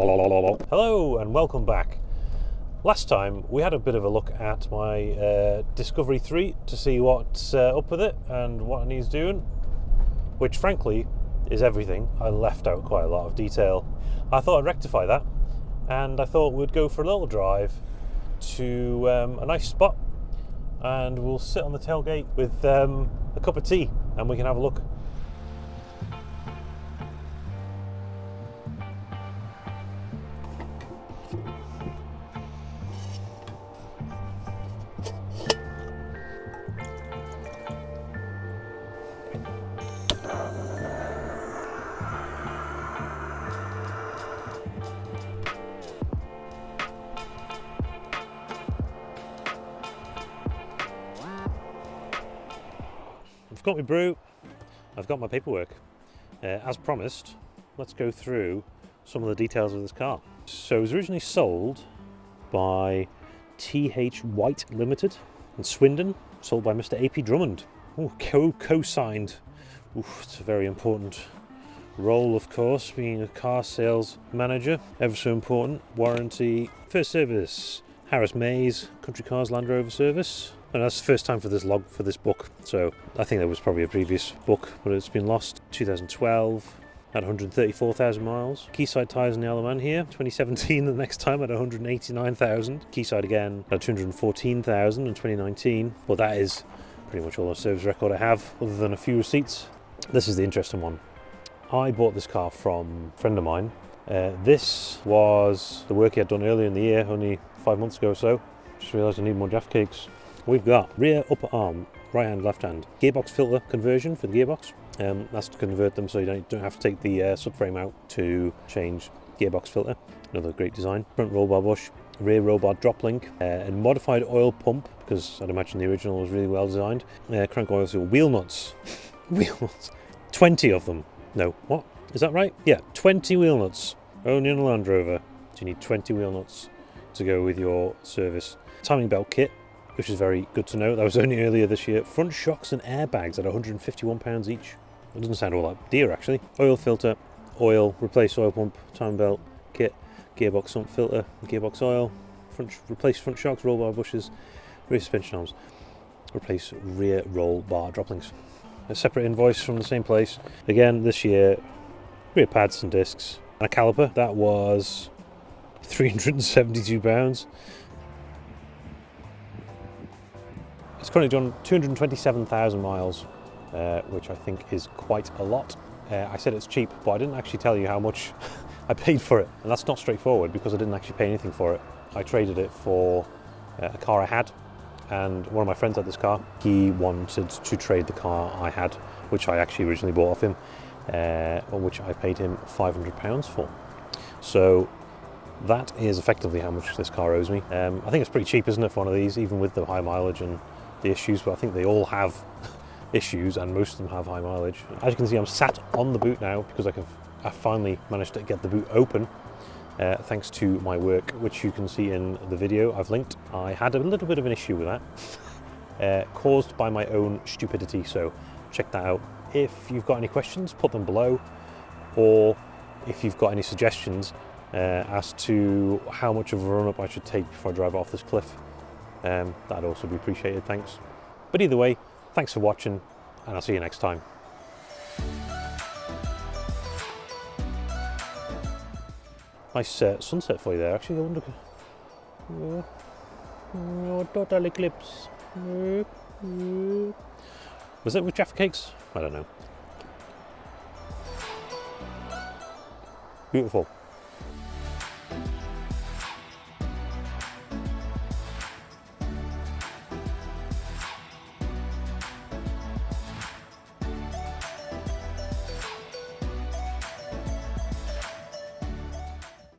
Hello and welcome back. Last time we had a bit of a look at my Discovery 3 to see what's up with it and what it needs doing, which frankly is everything. I left out quite a lot of detail. I thought I'd rectify that, and I thought we'd go for a little drive to a nice spot, and we'll sit on the tailgate with a cup of tea and we can have a look. I've got my brew, I've got my paperwork. As promised, let's go through some of the details of this car. So it was originally sold by TH White Limited in Swindon, sold by Mr. AP Drummond. Ooh, co-signed. It's a very important role, of course, being a car sales manager. Ever so important. Warranty, first service, Harris Mays, Country Cars Land Rover service. And that's the first time for this log, for this book. So I think there was probably a previous book, but it's been lost. 2012, at 134,000 miles. Quayside tyres in the Isle of Man here. 2017, the next time at 189,000. Quayside again at 214,000 in 2019. But that is pretty much all the service record I have, other than a few receipts. This is the interesting one. I bought this car from a friend of mine. This was the work he had done earlier in the year, only 5 months ago or so. Just realised I need more Jaffa cakes. We've got rear upper arm, right hand, left hand, gearbox filter conversion for the gearbox. That's to convert them so you don't have to take the subframe out to change gearbox filter. Another great design. Front roll bar bush, rear roll bar drop link, and modified oil pump, because I'd imagine the original was really well designed. Crank oil seal, wheel nuts. Wheel nuts. 20 of them. No, what? Is that right? Yeah, 20 wheel nuts. Only in a Land Rover do you need 20 wheel nuts to go with your service. Timing belt kit, which is very good to know. That was only earlier this year. Front shocks and airbags at £151 each. It doesn't sound all that dear, actually. Oil filter, oil, replace oil pump, timing belt kit, gearbox sump filter, gearbox oil, replace front shocks, roll bar bushes, rear suspension arms, replace rear roll bar drop links. A separate invoice from the same place. Again, this year, rear pads and discs, and a caliper. That was £372. It's currently done 227,000 miles, which I think is quite a lot. I said it's cheap, but I didn't actually tell you how much I paid for it. And that's not straightforward because I didn't actually pay anything for it. I traded it for a car I had, and one of my friends had this car. He wanted to trade the car I had, which I actually originally bought off him, which I paid him £500 for. So that is effectively how much this car owes me. I think it's pretty cheap, isn't it, for one of these, even with the high mileage and the issues, but I think they all have issues and most of them have high mileage. As you can see, I'm sat on the boot now because I finally managed to get the boot open thanks to my work, which you can see in the video I've linked. I had a little bit of an issue with that caused by my own stupidity, so check that out. If you've got any questions, put them below, or if you've got any suggestions as to how much of a run-up I should take before I drive off this cliff, that'd also be appreciated, thanks. But either way, thanks for watching, and I'll see you next time. Nice sunset for you there, actually. I wonder... total eclipse. Was it with Jaffa cakes? I don't know. Beautiful.